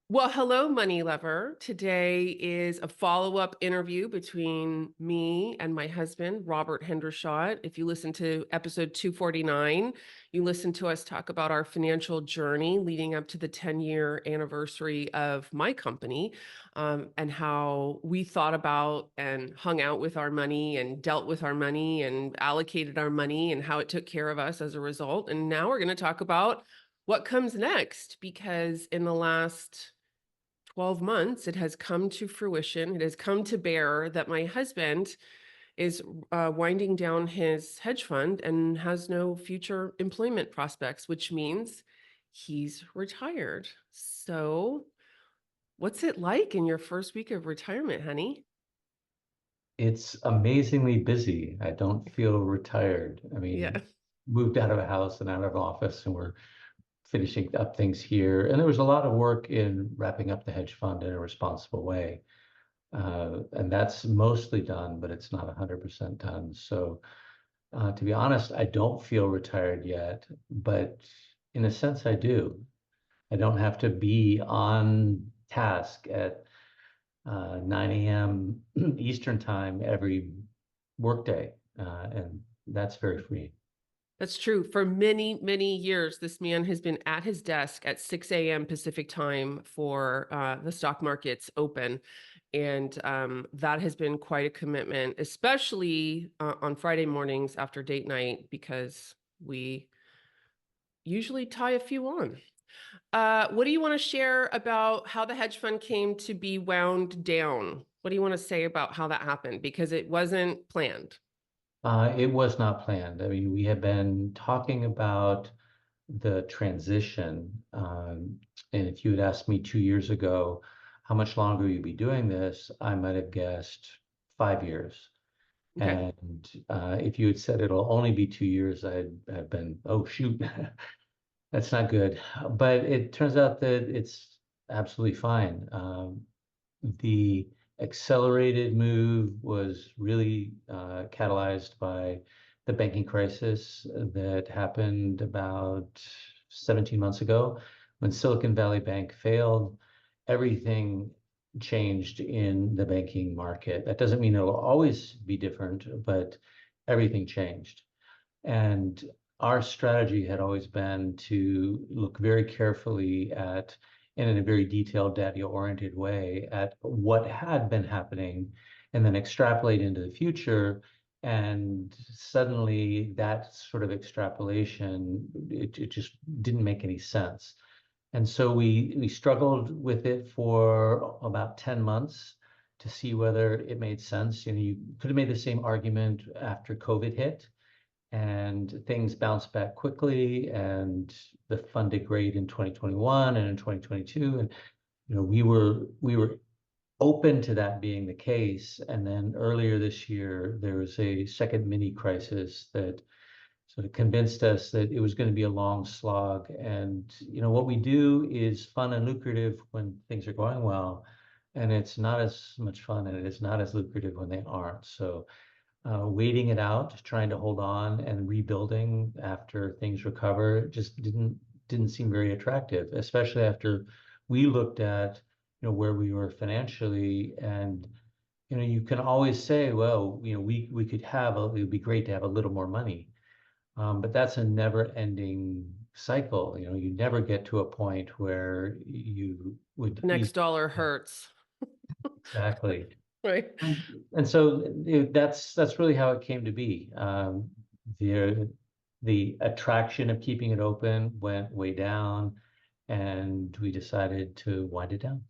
Well, hello, Money Lover. Today is a follow-up interview between me and my husband, Robert Hendershot. If you listen to episode 249, you listen to us talk about our financial journey leading up to the 10-year anniversary of my company, and how we thought about and hung out with our money and dealt with our money and allocated our money and how it took care of us as a result. And now we're going to talk about what comes next, because in the last 12 months, it has come to fruition. It has come to bear that my husband is winding down his hedge fund and has no future employment prospects, which means he's retired. So, what's it like in your first week of retirement, honey? It's amazingly busy. I don't feel retired. I Yeah. mean, moved out of a house and out of office, and we're finishing up things here. And there was a lot of work in wrapping up the hedge fund in a responsible way. And that's mostly done, but it's not 100% done. So, to be honest, I don't feel retired yet, but in a sense, I do. I don't have to be on task at 9 a.m. Eastern time every workday, and that's very free. That's true. For many, many years, this man has been at his desk at 6 a.m. Pacific time for the stock markets open. And that has been quite a commitment, especially on Friday mornings after date night, because we usually tie a few on. What do you want to share about how the hedge fund came to be wound down? What do you want to say about how that happened? Because it wasn't planned. It was not planned. I mean, we had been talking about the transition, and if you had asked me 2 years ago how much longer you'd be doing this, I might have guessed 5 years. Okay. And if you had said it'll only be 2 years, I'd have been, oh, shoot, that's not good. But it turns out that it's absolutely fine. The accelerated move was really catalyzed by the banking crisis that happened about 17 months ago when Silicon Valley Bank failed. Everything changed in the banking market. That doesn't mean it'll always be different, but everything changed. And our strategy had always been to look very carefully at, and in a very detailed, data-oriented way, at what had been happening, and then extrapolate into the future. And suddenly, that sort of extrapolation, it just didn't make any sense. And so we struggled with it for about 10 months to see whether it made sense. You know, you could have made the same argument after COVID hit and things bounced back quickly, and the fund did great in 2021 and in 2022. And we were open to that being the case. And then earlier this year, there was a second mini crisis that sort of convinced us that it was going to be a long slog. And what we do is fun and lucrative when things are going well, and it's not as much fun and it is not as lucrative when they aren't. So waiting it out, trying to hold on and rebuilding after things recover just didn't seem very attractive, especially after we looked at where we were financially. And you can always say, well, we could have it would be great to have a little more money, but that's a never-ending cycle. You never get to a point where you would Next easily. dollar hurts. Exactly. Right. And so that's really how it came to be. The the attraction of keeping it open went way down, and we decided to wind it down.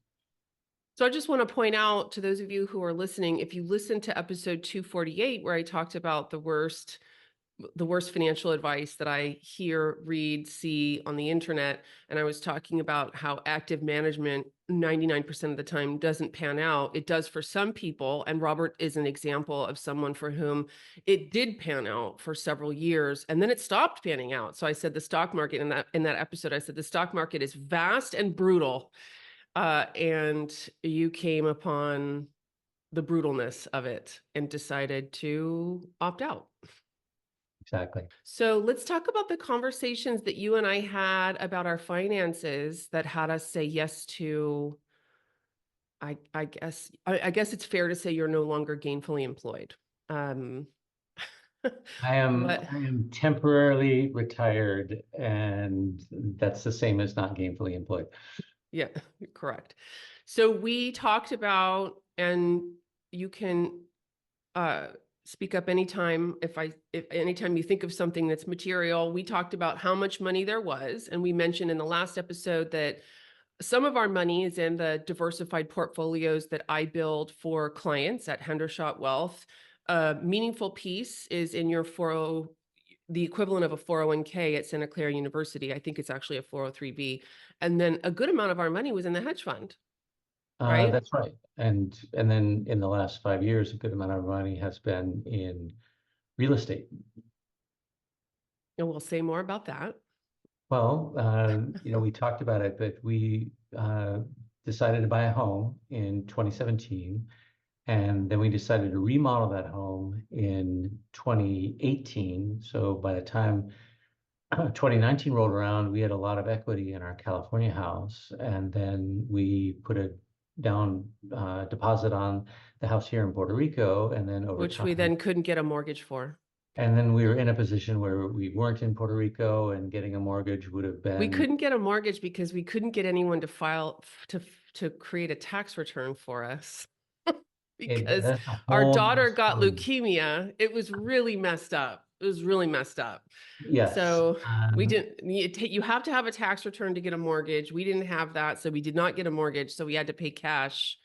So I just want to point out to those of you who are listening, if you listen to episode 248, where I talked about the worst financial advice that I hear, read, see on the internet. And I was talking about how active management 99% of the time doesn't pan out. It does for some people. And Robert is an example of someone for whom it did pan out for several years. And then it stopped panning out. So I said the stock market in that episode, I said the stock market is vast and brutal. And you came upon the brutalness of it and decided to opt out. exactly. So let's talk about the conversations that you and I had about our finances that had us say yes to, I guess it's fair to say you're no longer gainfully employed. Um, what? I am temporarily retired, and that's the same as not gainfully employed. Yeah, correct. So we talked about, and you can uh speak up anytime if anytime you think of something that's material. We talked about how much money there was, and we mentioned in the last episode that some of our money is in the diversified portfolios that I build for clients at Hendershot Wealth. A meaningful piece is in your 40, the equivalent of a 401k at Santa Clara University. I think it's actually a 403b. And then a good amount of our money was in the hedge fund, right? That's right. And then in the last 5 years, a good amount of money has been in real estate. And we'll say more about that. Well, we talked about it, but we decided to buy a home in 2017, and then we decided to remodel that home in 2018. So by the time 2019 rolled around, we had a lot of equity in our California house, and then we put a down deposit on the house here in Puerto Rico, and then over Which we time, then couldn't get a mortgage for. and then we were in a position where we weren't in Puerto Rico, and getting a mortgage would have We been couldn't get a mortgage because we couldn't get anyone to to create a tax return for us because that's a our whole nother daughter got story. leukemia. It was really messed up. It was really messed up. Yes. So we didn't you have to have a tax return to get a mortgage. We didn't have that, so we did not get a mortgage. So we had to pay cash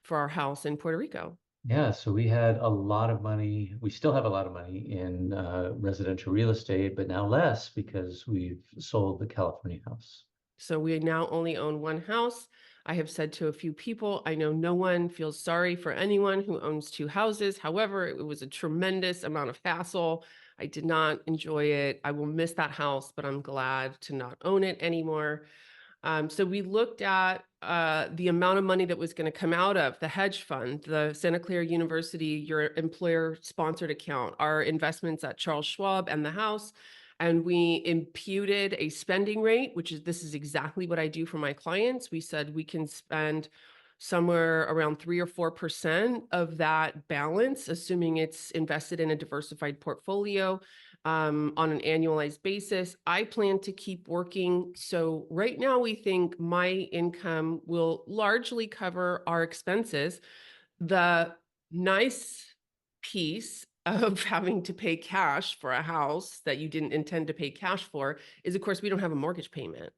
for our house in Puerto Rico. Yeah, so we had a lot of money. We still have a lot of money in residential real estate, but now less because we've sold the California house. So we now only own one house. I have said to a few people, I know no one feels sorry for anyone who owns two houses. However, it was a tremendous amount of hassle. I did not enjoy it. I will miss that house, but I'm glad to not own it anymore. So we looked at the amount of money that was going to come out of the hedge fund, the Santa Clara University, your employer sponsored account, our investments at Charles Schwab and the house. And we imputed a spending rate, this is exactly what I do for my clients. We said we can spend somewhere around 3 or 4% of that balance, assuming it's invested in a diversified portfolio on an annualized basis. I plan to keep working. So right now we think my income will largely cover our expenses. The nice piece of having to pay cash for a house that you didn't intend to pay cash for is, of course, we don't have a mortgage payment.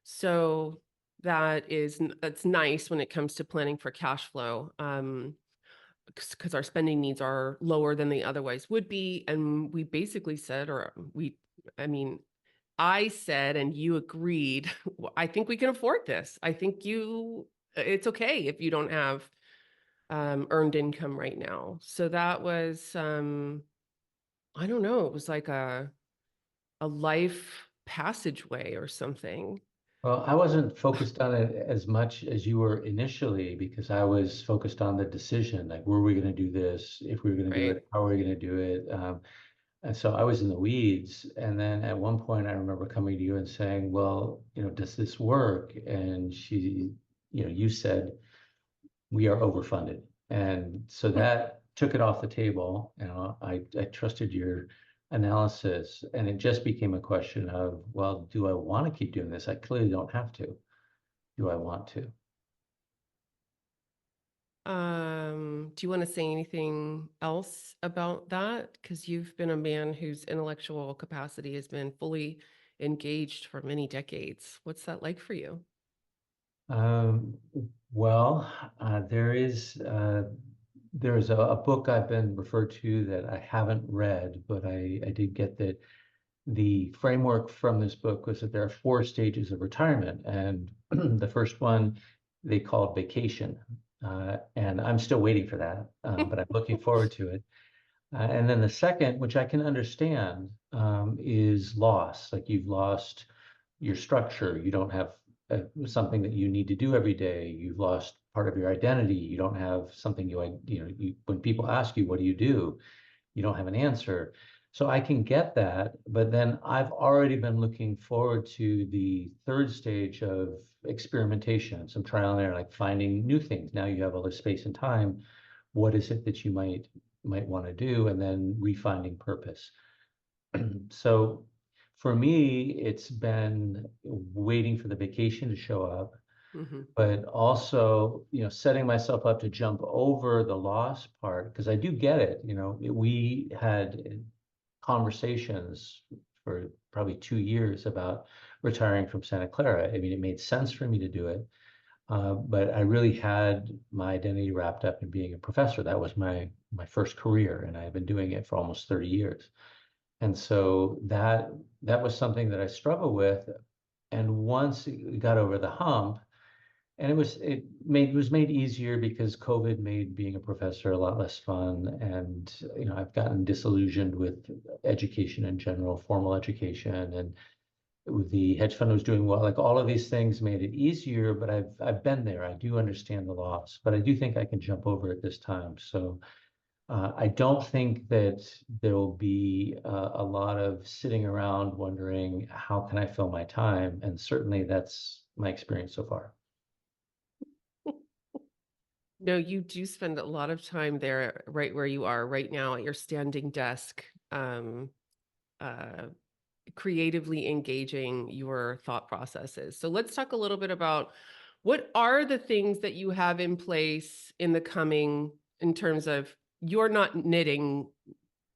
So that's nice when it comes to planning for cash flow. Because our spending needs are lower than they otherwise would be. And we basically said, I mean, I said, and you agreed, I think we can afford this. I think it's okay if you don't have earned income right now. So that was, I don't know, it was like a life passageway or something, Well, I wasn't focused on it as much as you were initially because I was focused on the decision, like, were we going to do this? If we were going to do right? it, how are we going to do it? And so I was in the weeds. And then at one point, I remember coming to you and saying, well, does this work? And you said, we are overfunded. And so that took it off the table. I trusted your analysis, and it just became a question of, well, do I want to keep doing this? I clearly don't have to. Do I want to? Do you want to say anything else about that? Because you've been a man whose intellectual capacity has been fully engaged for many decades. What's that like for you? Um, well, there is a book I've been referred to that I haven't read, but I did get that the framework from this book was that there are 4 stages of retirement, and the first one they called vacation, and I'm still waiting for that, but I'm looking forward to it. And then the second, which I can understand, is loss. Like, you've lost your structure. You don't have something that you need to do every day. You've lost part of your identity. You don't have something when people ask you, what do? You don't have an answer. So I can get that, but then I've already been looking forward to the third stage of experimentation, some trial and error, like finding new things. Now you have all this space and time. What is it that you might want to do? And then refining purpose. So for me, it's been waiting for the vacation to show up, Hmm. but also, setting myself up to jump over the loss part, because I do get it. We had conversations for probably 2 years about retiring from Santa Clara. I mean, it made sense for me to do it, but I really had my identity wrapped up in being a professor. That was my first career, and I've been doing it for almost 30 years. And so that was something that I struggled with. And once it got over the hump, and it was made easier because COVID made being a professor a lot less fun. And I've gotten disillusioned with education in general, formal education, and with the hedge fund was doing well. Like all of these things made it easier, but I've been there. I do understand the loss, but I do think I can jump over it this time. So I don't think that there will be a lot of sitting around wondering how can I fill my time, and certainly that's my experience so far. No, you do spend a lot of time there, right where you are right now at your standing desk, uh, creatively engaging your thought processes. So let's talk a little bit about what are the things that you have in place in the coming, in terms of you're not knitting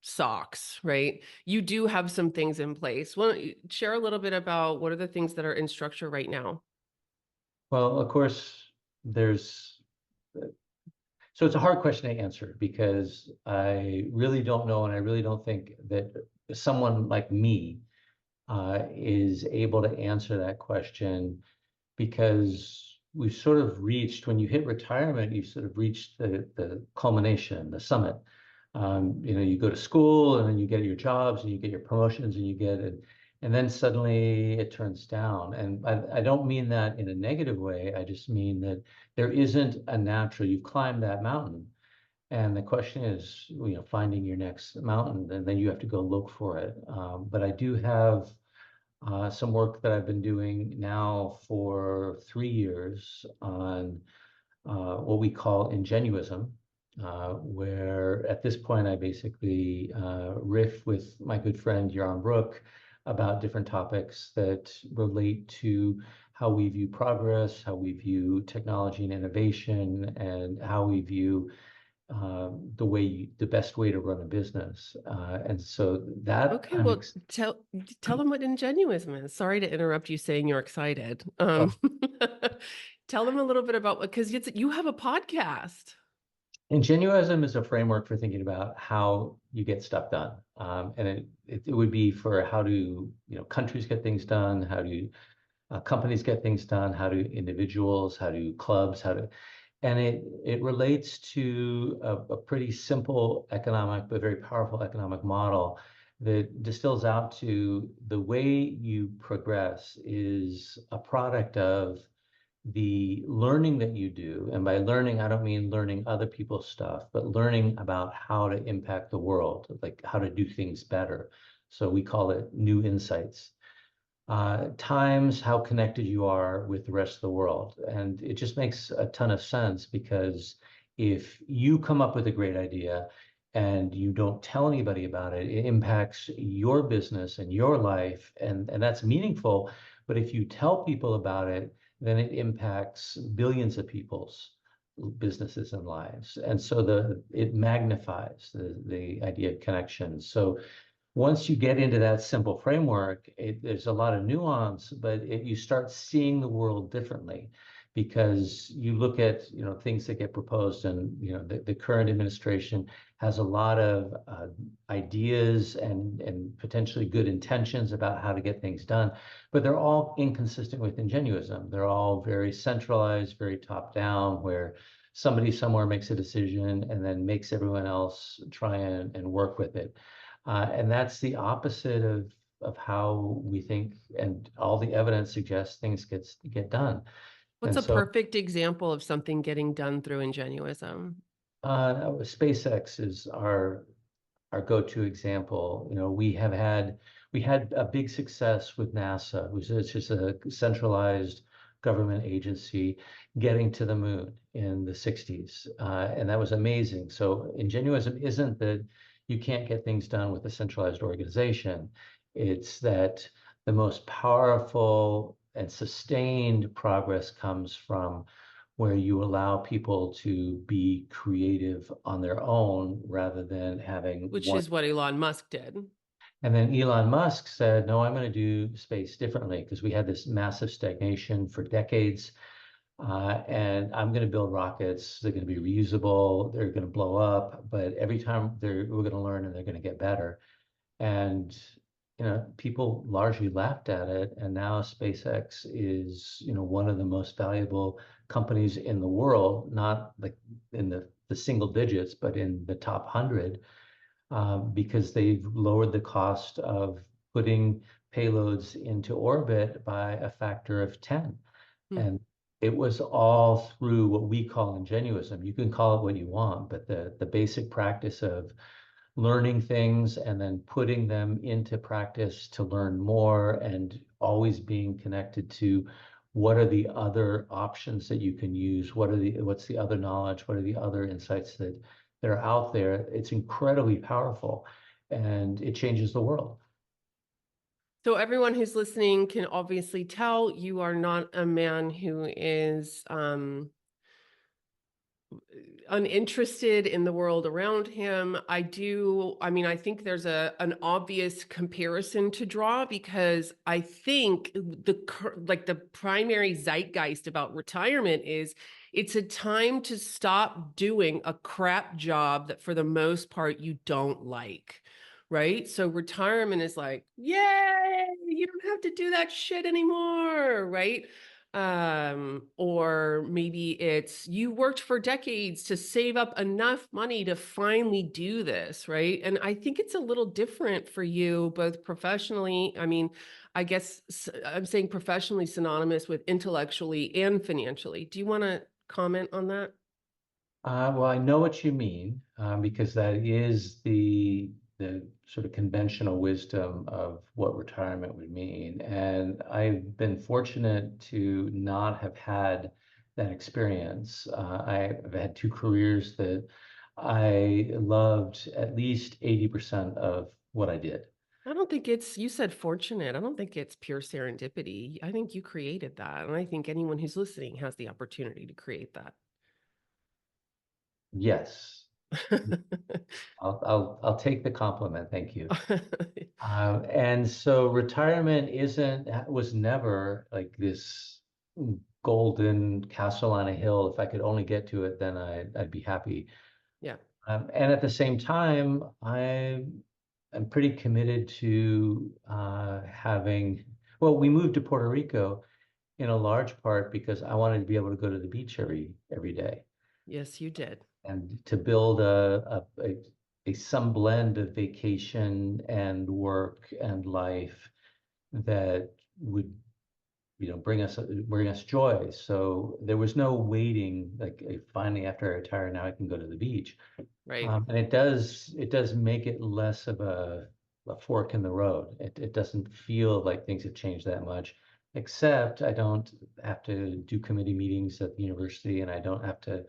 socks, right? You do have some things in place. Why don't you share a little bit about what are the things that are in structure right now? Well, of course, so it's a hard question to answer because I really don't know, and I really don't think that someone like me is able to answer that question, because we've sort of reached, when you hit retirement, you've sort of reached the culmination, the summit. You go to school and then you get your jobs and you get your promotions and you get it, and then suddenly it turns down. And I don't mean that in a negative way. I just mean that there isn't a natural, you've climbed that mountain. And the question is, finding your next mountain, and then you have to go look for it. But I do have some work that I've been doing now for 3 years on what we call ingenuism, where at this point I basically riff with my good friend Yaron Brook about different topics that relate to how we view progress, how we view technology and innovation, and how we view the best way to run a business. And so that Okay, well, tell them what ingenuism is. Sorry to interrupt you saying you're excited. Tell them a little bit about, because you have a podcast. Ingenuism is a framework for thinking about how you get stuff done. And it would be for how do countries get things done, how do companies get things done, how do individuals, how do clubs, and it relates to a pretty simple economic but very powerful economic model that distills out to the way you progress is a product of the learning that you do. And by learning, I don't mean learning other people's stuff, but learning about how to impact the world, like how to do things better. So we call it new insights. Times how connected you are with the rest of the world. And it just makes a ton of sense, because if you come up with a great idea and you don't tell anybody about it, it impacts your business and your life, and that's meaningful. But if you tell people about it, then it impacts billions of people's businesses and lives. And so it magnifies the idea of connection. So once you get into that simple framework, there's a lot of nuance, but you start seeing the world differently, because you look at things that get proposed, and the current administration has a lot of ideas and potentially good intentions about how to get things done, but they're all inconsistent with ingenuism. They're all very centralized, very top down, where somebody somewhere makes a decision and then makes everyone else try and work with it. And that's the opposite of how we think, and all the evidence suggests things get done. What's And a so perfect example of something getting done through ingenuism? SpaceX is our our go-to example. You know, we had a big success with NASA, which is just a centralized government agency getting to the moon in the 60s. And that was amazing. So ingenuism isn't that you can't get things done with a centralized organization. It's that the most powerful and sustained progress comes from where you allow people to be creative on their own rather than having Which one. is what Elon Musk did. And then Elon Musk said, no, I'm going to do space differently because we had this massive stagnation for decades. And I'm going to build rockets. They're going to be reusable. They're going to blow up. But every time we're going to learn and they're going to get better. And, you know, people largely laughed at it. And now SpaceX is, you know, one of the most valuable companies in the world, not like in the single digits, but in the top 100, because they've lowered the cost of putting payloads into orbit by a factor of 10. Hmm. And it was all through what we call ingenuism. You can call it what you want, but the basic practice of learning things and then putting them into practice to learn more and always being connected to what are the other options that you can use, what's the other knowledge, what are the other insights that are out there. It's incredibly powerful and it changes the world. So everyone who's listening can obviously tell you are not a man who is uninterested in the world around him. I mean, I think there's an obvious comparison to draw because I think like the primary zeitgeist about retirement is it's a time to stop doing a crap job that for the most part you don't like. Right. So retirement is like, yay, you don't have to do that shit anymore. Right. Or maybe it's you worked for decades to save up enough money to finally do this, right? And I think it's a little different for you both professionally. I mean, I guess I'm saying professionally synonymous with intellectually and financially. Do you want to comment on that? Well, I know what you mean, because that is the sort of conventional wisdom of what retirement would mean. And I've been fortunate to not have had that experience. I've had two careers that I loved at least 80% of what I did. I don't think it's, you said fortunate. I don't think it's pure serendipity. I think you created that. And I think anyone who's listening has the opportunity to create that. Yes, I'll take the compliment. Thank you. And so retirement was never like this golden castle on a hill. If I could only get to it, then I'd be happy. Yeah. And at the same time, I'm pretty committed to well, we moved to Puerto Rico in a large part because I wanted to be able to go to the beach every day Yes, you did. and to build some blend of vacation and work and life that would, you know, bring us joy. So there was no waiting, like finally after I retire, now I can go to the beach. Right. And it does make it less of a fork in the road. It doesn't feel like things have changed that much, except I don't have to do committee meetings at the university and I don't have to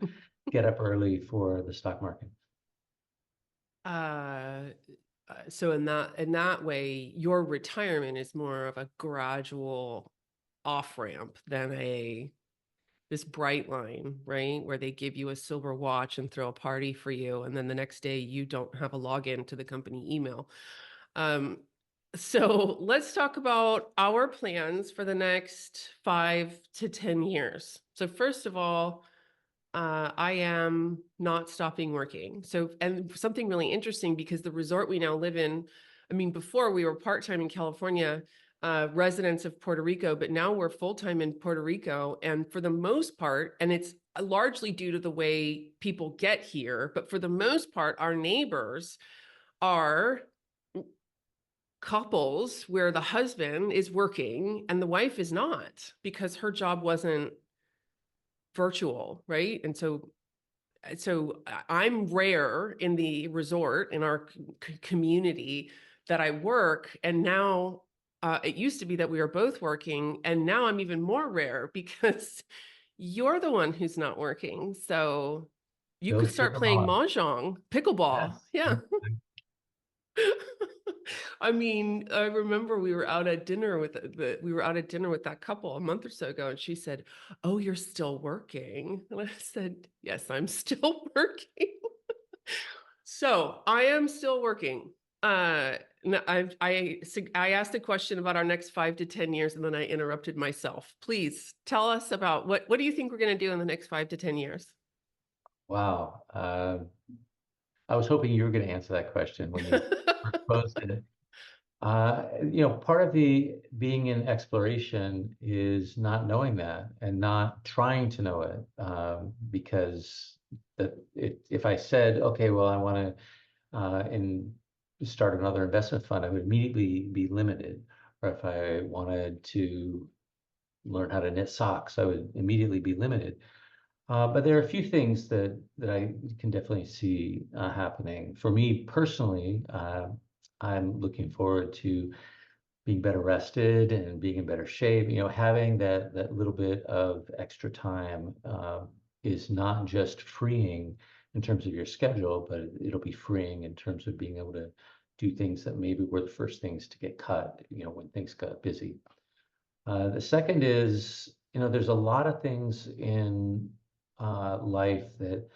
get up early for the stock market. Uh, so in that way, your retirement is more of a gradual off ramp than this bright line, right? Where they give you a silver watch and throw a party for you, and then the next day you don't have a login to the company email. Um, so let's talk about our plans for the next 5 to 10 years. So first of all, I am not stopping working. So, and something really interesting because the resort we now live in, I mean, before we were part-time in California, residents of Puerto Rico, but now we're full-time in Puerto Rico. And for the most part, and it's largely due to the way people get here, but for the most part, our neighbors are couples where the husband is working and the wife is not because her job wasn't virtual, right? And so I'm rare in the resort in our community that I work, and now it used to be that we were both working, and now I'm even more rare because you're the one who's not working. So you Go could cheer start them playing on. mahjong, pickleball. Yes. Yeah. I mean, I remember we were out at dinner with that couple a month or so ago, and she said, "Oh, you're still working?" And I said, "Yes, I'm still working." So I am still working. I asked a question about our next 5 to 10 years, and then I interrupted myself. Please tell us about what do you think we're going to do in the next 5 to 10 years? Wow. I was hoping you were going to answer that question when you first posted it. Part of the being in exploration is not knowing that and not trying to know it. Because if I said, okay, well, I want to start another investment fund, I would immediately be limited. Or if I wanted to learn how to knit socks, I would immediately be limited. But there are a few things that I can definitely see happening. For me personally, I'm looking forward to being better rested and being in better shape. Having that little bit of extra time is not just freeing in terms of your schedule, but it'll be freeing in terms of being able to do things that maybe were the first things to get cut, when things got busy. The second is, there's a lot of things in life that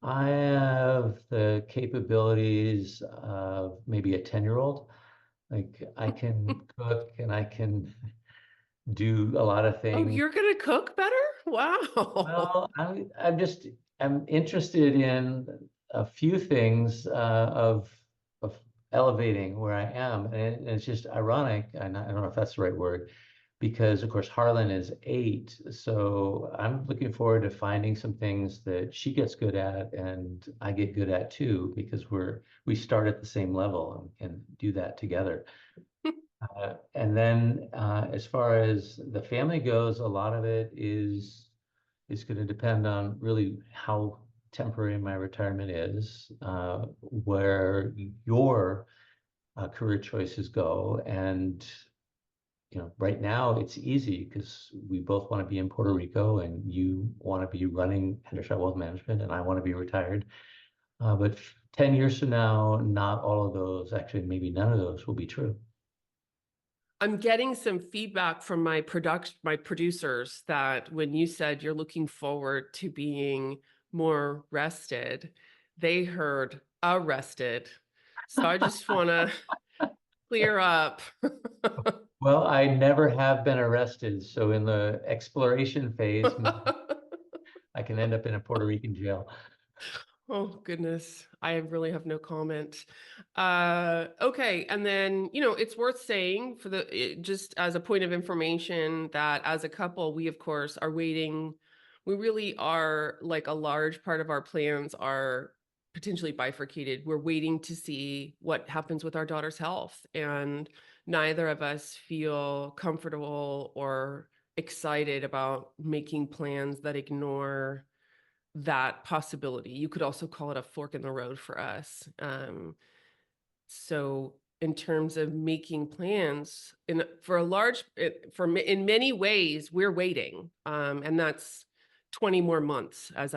I have the capabilities of maybe a 10-year-old. Like I can cook and I can do a lot of Oh, things. you're gonna cook better? Wow. Well, I'm interested in a few things of elevating where I am, and it's just ironic. I don't know if that's the right word, because of course Harlan is 8, so I'm looking forward to finding some things that she gets good at and I get good at too, because we start at the same level and can do that together. And then as far as the family goes, a lot of it is going to depend on really how temporary my retirement is, where your career choices go. And right now it's easy because we both want to be in Puerto Rico, and you want to be running Hendershot Wealth Management, and I want to be retired. But 10 years from now, not all of those, actually, maybe none of those will be true. I'm getting some feedback from my producers that when you said you're looking forward to being more rested, they heard arrested. So I just want to clear up. Well, I never have been arrested, so in the exploration phase, I can end up in a Puerto Rican jail. Oh goodness, I really have no comment. Okay, and then it's worth saying just as a point of information that as a couple, we of course are waiting. We really are, like, a large part of our plans are potentially bifurcated. We're waiting to see what happens with our daughter's health, and neither of us feel comfortable or excited about making plans that ignore that possibility. You could also call it a fork in the road for us. So in terms of making plans, in many ways, we're waiting, and that's 20 more months as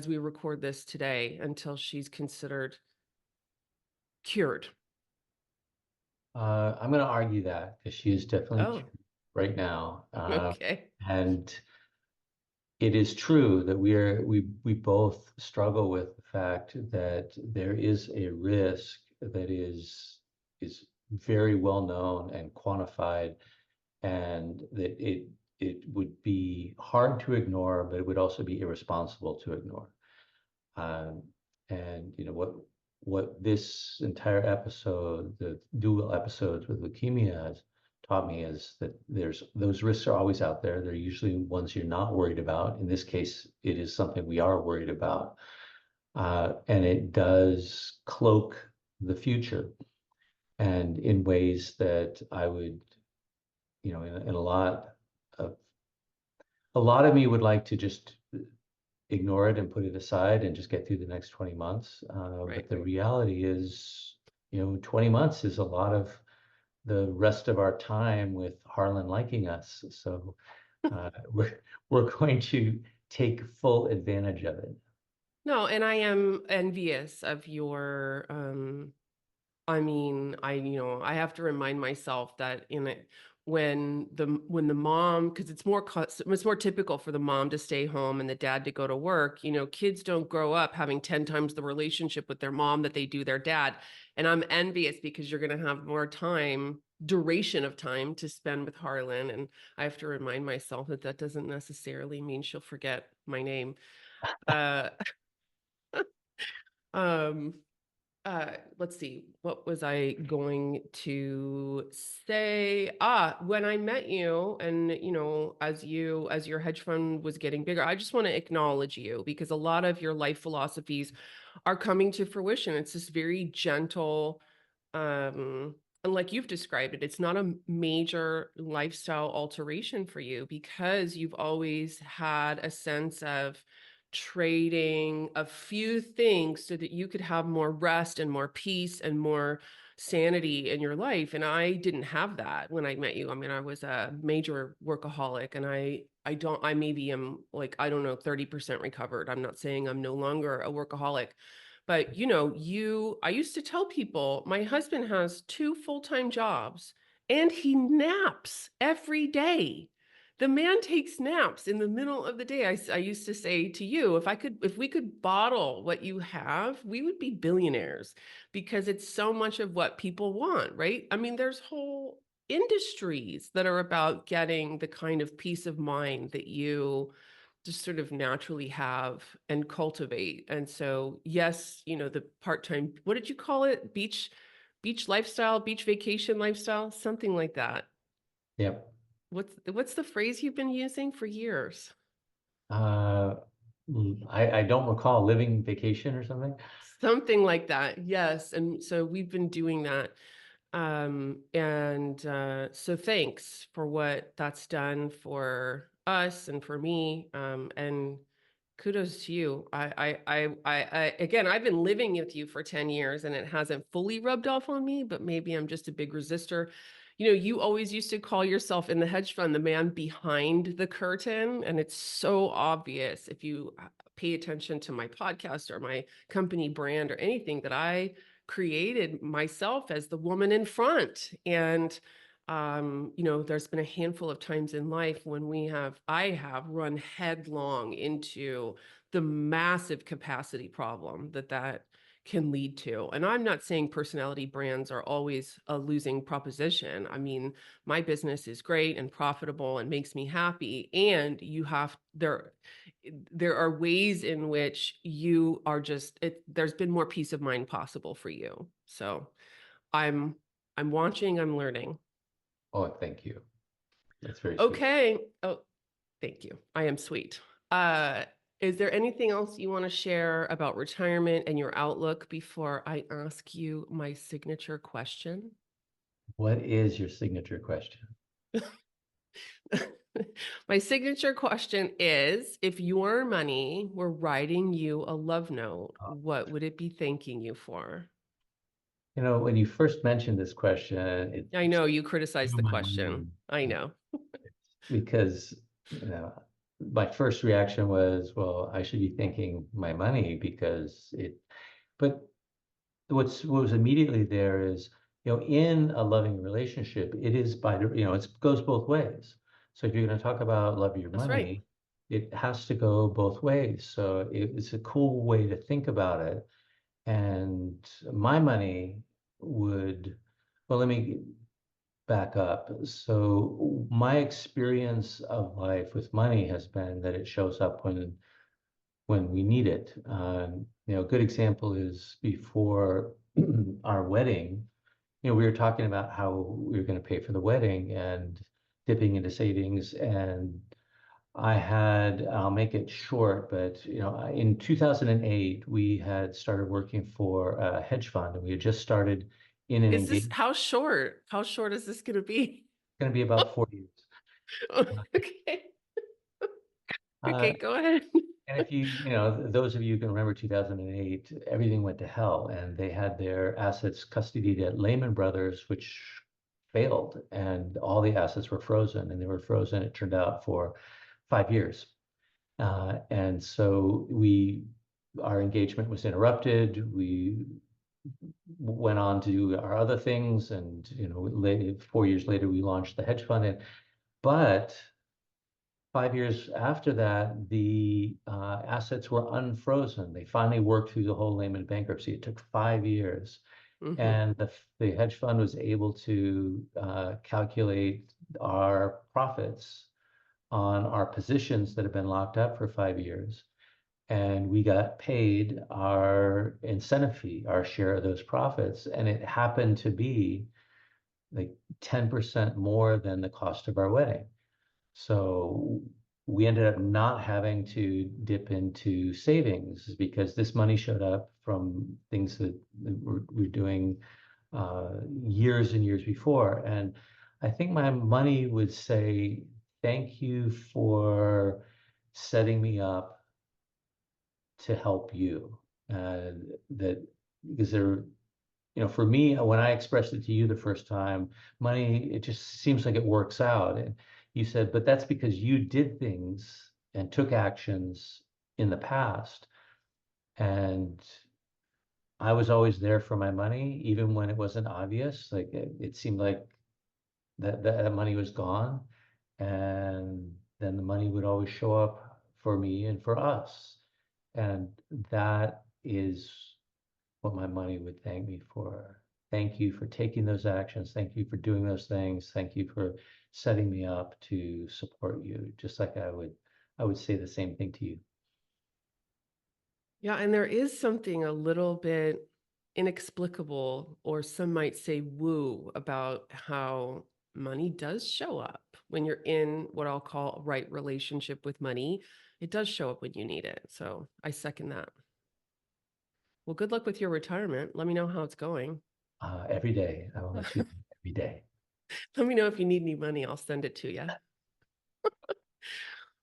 we record this today until she's considered cured. I'm going to argue that because she is definitely Oh, cute right now. okay. And it is true that we both struggle with the fact that there is a risk that is very well known and quantified, and that it would be hard to ignore, but it would also be irresponsible to ignore. Um, and what this entire episode, the dual episodes with leukemia, has taught me is that those risks are always out there. They're usually ones you're not worried about. In this case, it is something we are worried about, and it does cloak the future, and in ways that I would, in a lot of me would like to just ignore it and put it aside and just get through the next 20 months. Right, But the right. reality is, 20 months is a lot of the rest of our time with Harlan liking us. So we're going to take full advantage of it. No, and I am envious of your I mean, I have to remind myself that in it when the mom, because it's more typical for the mom to stay home and the dad to go to work. Kids don't grow up having 10 times the relationship with their mom that they do their dad. And I'm envious because you're going to have more duration of time to spend with Harlan. And I have to remind myself that that doesn't necessarily mean she'll forget my name. Uh, um, let's see, what was I going to say? When I met you and, as your hedge fund was getting bigger, I just want to acknowledge you because a lot of your life philosophies are coming to fruition. It's this very gentle, and like you've described it, it's not a major lifestyle alteration for you because you've always had a sense of trading a few things so that you could have more rest and more peace and more sanity in your life. And I didn't have that when I met you. I mean, I was a major workaholic and I maybe am like, I don't know, 30% recovered. I'm not saying I'm no longer a workaholic, but I used to tell people my husband has two full-time jobs and he naps every day. The man takes naps in the middle of the day. I used to say to you, if we could bottle what you have, we would be billionaires because it's so much of what people want, right? I mean, there's whole industries that are about getting the kind of peace of mind that you just sort of naturally have and cultivate. And so, yes, the part-time, what did you call it? Beach lifestyle, beach vacation lifestyle, something like that. Yep. What's the phrase you've been using for years? Uh, I don't recall living vacation or something. Something like that. Yes. And so we've been doing that. And so thanks for what that's done for us and for me. And kudos to you. Again, I've been living with you for 10 years and it hasn't fully rubbed off on me, but maybe I'm just a big resistor. You always used to call yourself in the hedge fund the man behind the curtain. And it's so obvious if you pay attention to my podcast or my company brand or anything that I created myself as the woman in front. And there's been a handful of times in life when I have run headlong into the massive capacity problem that can lead to. And I'm not saying personality brands are always a losing proposition. I mean, my business is great and profitable and makes me happy. And there are ways in which there's been more peace of mind possible for you. So I'm I'm watching, I'm learning. Oh, thank you. That's very sweet. Okay. Oh, thank you. I am sweet. Uh, is there anything else you want to share about retirement and your outlook before I ask you my signature question? What is your signature question? My signature question is, if your money were writing you a love note, Uh, what would it be thanking you for? when you first mentioned this question, it I know you criticized blew the my question. mind. I know. Because you know my first reaction was, well, I should be thanking my money because but what was immediately there is, in a loving relationship, it is it goes both ways. So if you're going to talk about love your That's right. money, it has to go both ways. So it's a cool way to think about it. And my money would, well, let me back up. So my experience of life with money has been that it shows up when we need it. A good example is before our wedding. We were talking about how we were going to pay for the wedding and dipping into savings. And I'll make it short, but in 2008, we had started working for a hedge fund, and we had just started in an Is this engagement. how short? How short is this going to be? Going to be about 4 years. Okay. Uh, Okay, go ahead. And if those of you who can remember 2008, everything went to hell, and they had their assets custodied at Lehman Brothers, which failed, and all the assets were frozen, and they were frozen, it turned out, for 5 years. And so our engagement was interrupted. We went on to do our other things, and 4 years later, we launched the hedge fund. But 5 years after that, the assets were unfrozen. They finally worked through the whole Lehman bankruptcy. It took 5 years. Mhm. And the hedge fund was able to calculate our profits on our positions that have been locked up for 5 years. And we got paid our incentive fee, our share of those profits. And it happened to be like 10% more than the cost of our wedding. So we ended up not having to dip into savings because this money showed up from things that we're doing years and years before. And I think my money would say, thank you for setting me up to help you. That because for me, when I expressed it to you the first time, money, it just seems like it works out. And you said, but that's because you did things and took actions in the past. And I was always there for my money, even when it wasn't obvious. Like it seemed like that money was gone. And then the money would always show up for me and for us. And that is what my money would thank me for. Thank you for taking those actions. Thank you for doing those things. Thank you for setting me up to support you. Just like I would say the same thing to you. Yeah, and there is something a little bit inexplicable, or some might say woo, about how money does show up when you're in what I'll call a right relationship with money. It does show up when you need it. So I second that. Well, good luck with your retirement. Let me know how it's going. Every day, I will let you know every day. Let me know if you need any money. I'll send it to you.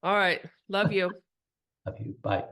All right. Love you. Love you. Bye.